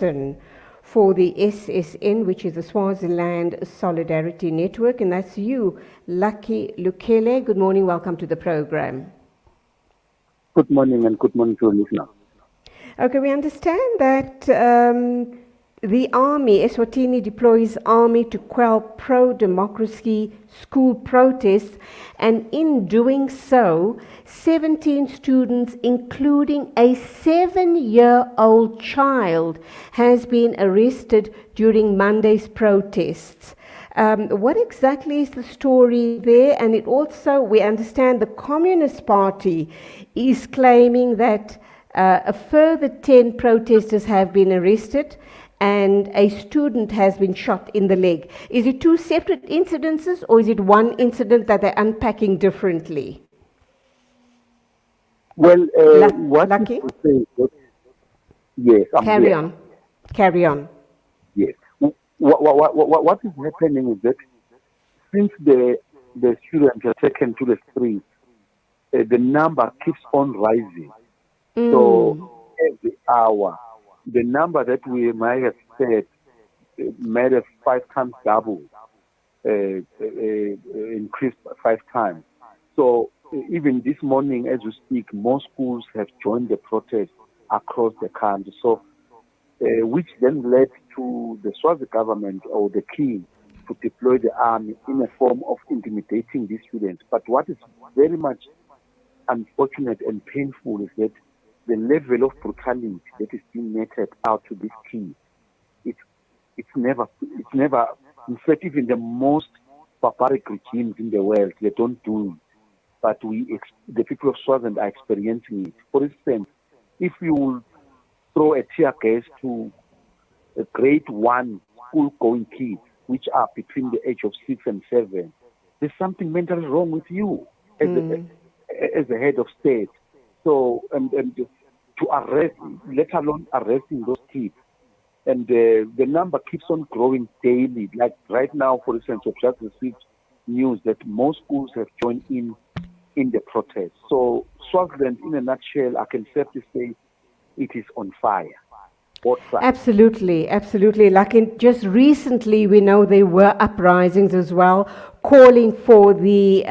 spokesperson for the SSN, which is the Swaziland Solidarity Network, and that's you, Lucky Lukhele. Good morning, welcome to the program. Good morning, and good morning to your listener. Okay, we understand that the army, Eswatini, deploys army to quell pro-democracy school protests, and in doing so, 17 students, including a 7-year-old child, has been arrested during Monday's protests. What exactly is the story there? And it also, we understand the Communist Party is claiming that a further 10 protesters have been arrested and a student has been shot in the leg. Is it two separate incidences, or is it one incident that they're unpacking differently? Well, what Lucky? Yes, I'm Carry here. on. Carry on. Yes. What is happening is that since the students are taken to the streets, the number keeps on rising. So every hour, the number that we might have said might have 5 times double, increased 5 times. So even this morning, as we speak, more schools have joined the protest across the country. So, which then led to the Swazi government or the king to deploy the army in a form of intimidating these students. But what is very much unfortunate and painful is that the level of brutality that is being meted out to this king, it's never, in fact, even the most barbaric regimes in the world, they don't do it. But the people of Swaziland are experiencing it. For instance, if you will throw a tear gas to a grade 1 school-going kids, which are between the age of 6 and 7, there's something mentally wrong with you as a head of state. So, and to arrest, let alone arresting those kids. And the number keeps on growing daily. Like right now, for instance, I've just received news that most schools have joined in the protest. So Swaziland, in a nutshell, I can safely say it is on fire. Absolutely, absolutely. Like just recently, we know there were uprisings as well, calling for the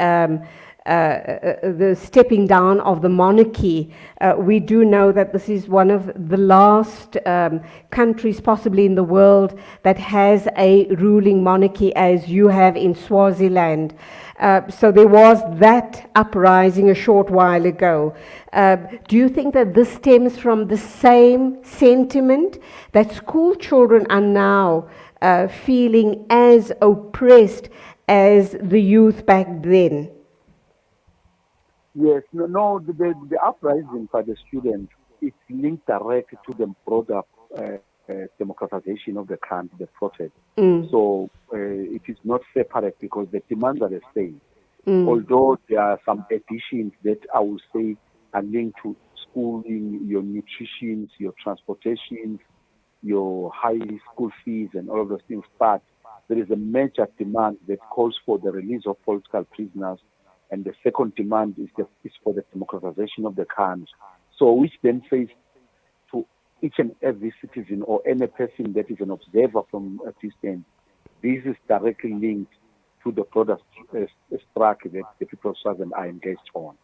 stepping down of the monarchy. We do know that this is one of the last countries possibly in the world that has a ruling monarchy, as you have in Swaziland. So there was that uprising a short while ago. Do you think that this stems from the same sentiment that school children are now feeling as oppressed as the youth back then? Yes, no, the uprising by the students is linked directly to the broader democratization of the country, the protest. So it is not separate because the demands are the same. Although there are some additions that I would say are linked to schooling, your nutrition, your transportation, your high school fees and all of those things. But there is a major demand that calls for the release of political prisoners. And the second demand is for the democratization of the country. So which then says to each and every citizen or any person that is an observer from a distance, this is directly linked to the broader strike that the people of Swaziland are engaged on.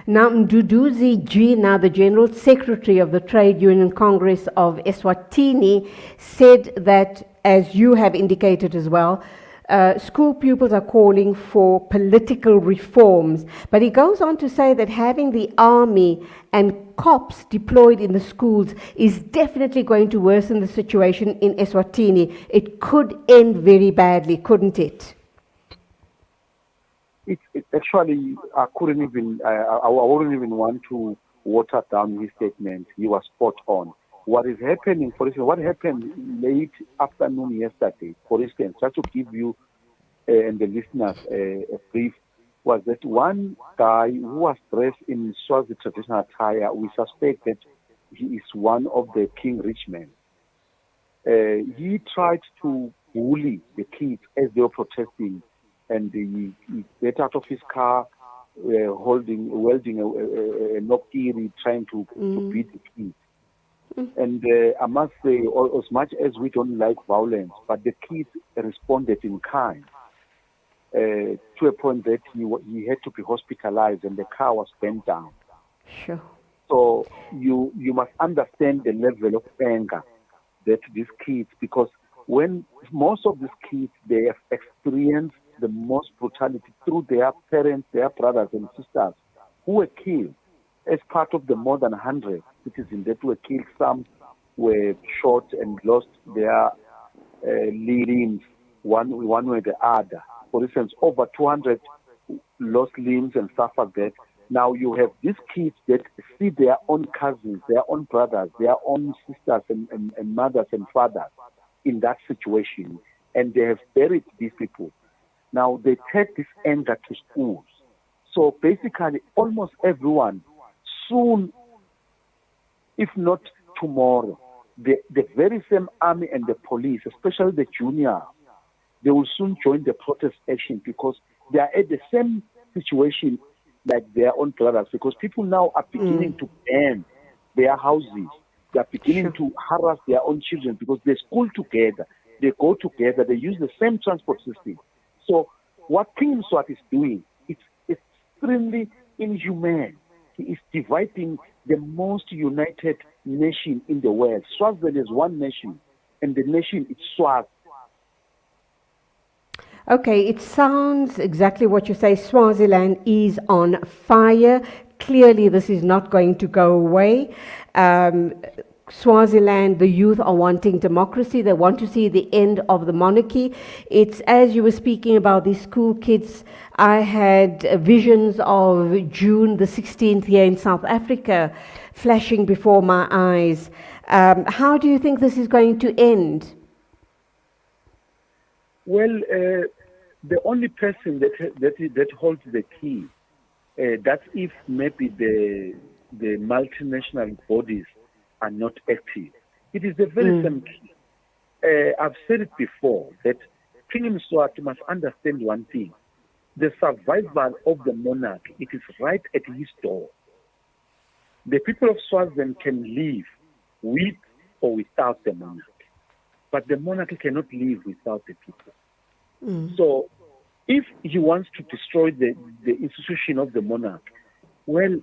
Now, Mduduzi G, now the General Secretary of the Trade Union Congress of Eswatini, said that, as you have indicated as well, school pupils are calling for political reforms. But he goes on to say that having the army and cops deployed in the schools is definitely going to worsen the situation in Eswatini. It could end very badly, couldn't it? It actually, I wouldn't even want to water down his statement. He was spot on. What is happening, for instance, what happened late afternoon yesterday, for instance, just to give you and the listeners a brief, was that one guy who was dressed in Swazi traditional attire, we suspect that he is one of the King Richmen. He tried to bully the kids as they were protesting, and he got out of his car, welding a nokiri, trying to beat the kids. And I must say, as much as we don't like violence, but the kids responded in kind to a point that he had to be hospitalized and the car was bent down. Sure. So you must understand the level of anger that these kids, because when most of these kids, they have experienced the most brutality through their parents, their brothers and sisters who were killed as part of the more than 100 citizens that were killed. Some were shot and lost their limbs, one way or the other. For instance, over 200 lost limbs and stuff like that. Now you have these kids that see their own cousins, their own brothers, their own sisters and mothers and fathers in that situation, and they have buried these people. Now they take this anger to schools. So basically almost everyone soon, if not tomorrow, the very same army and the police, especially the junior, they will soon join the protest action because they are at the same situation like their own brothers, because people now are beginning to ban their houses. They are beginning to harass their own children because they school together, they go together, they use the same transport system. So what King Swat is doing, it's extremely inhumane. He is dividing the most united nation in the world. Swaziland is one nation, and the nation is Swaz. Okay, it sounds exactly what you say. Swaziland is on fire. Clearly, this is not going to go away. Swaziland, the youth are wanting democracy. They want to see the end of the monarchy. It's as you were speaking about these school kids, I had visions of June the 16th here in South Africa flashing before my eyes. How do you think this is going to end? Well, the only person that holds the key, that's if maybe the multinational bodies are not active. It is the very same key. I've said it before that King Mswati must understand one thing: the survival of the monarch, it is right at his door. The people of Swaziland can live with or without the monarch, but the monarchy cannot live without the people. So if he wants to destroy the institution of the monarch, well,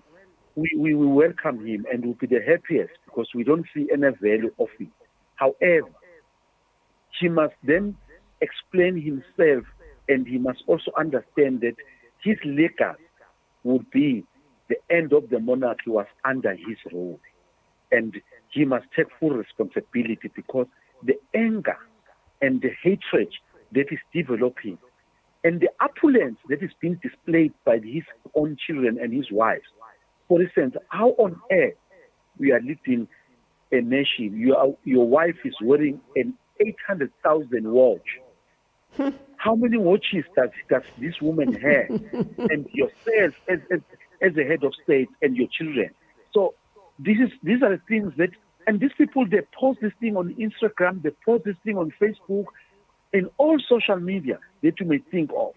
we will welcome him and will be the happiest because we don't see any value of it. However, he must then explain himself, and he must also understand that his legacy would be the end of the monarchy was under his rule. And he must take full responsibility because the anger and the hatred that is developing and the opulence that is being displayed by his own children and his wives. For instance, how on earth we are leading a nation, your wife is wearing an 800,000 watch. How many watches does this woman have? And yourself as the head of state and your children. So these are the things that, and these people, they post this thing on Instagram, they post this thing on Facebook, in all social media that you may think of.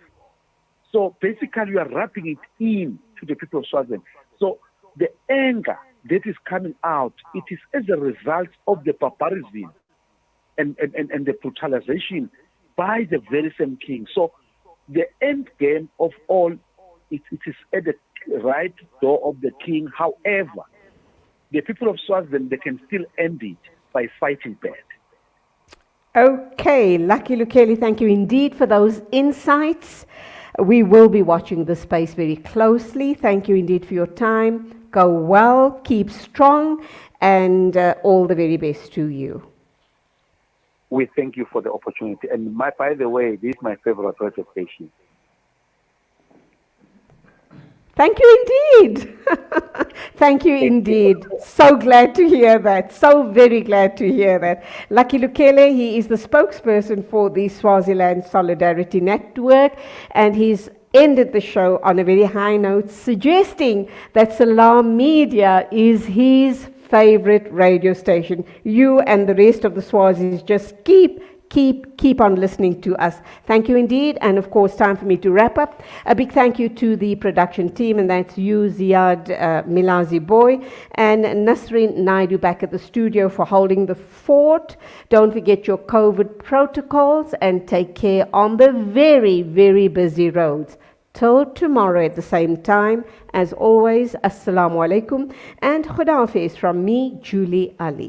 So basically, you are wrapping it in to the people of Swaziland. So the anger that is coming out, it is as a result of the barbarism and the brutalization by the very same king. So the end game of all, it is at the right door of the king. However, the people of Swaziland, they can still end it by fighting back. Okay, Lucky Lukhele, thank you indeed for those insights. We will be watching this space very closely. Thank you indeed for your time. Go well, keep strong, and all the very best to you. We thank you for the opportunity. And by the way, this is my favorite radio station. Thank you indeed. Thank you indeed. So glad to hear that. So very glad to hear that. Lucky Lukhele, he is the spokesperson for the Swaziland Solidarity Network, and he's ended the show on a very high note, suggesting that Salam Media is his favorite radio station. You and the rest of the Swazis just keep keep on listening to us. Thank you indeed. And of course, time for me to wrap up. A big thank you to the production team, and that's you, Ziad Milazi Boy, and Nasrin Naidu back at the studio for holding the fort. Don't forget your COVID protocols and take care on the very, very busy roads. Till tomorrow at the same time, as always, Assalamu alaikum and Khuda Hafiz from me, Julie Ali.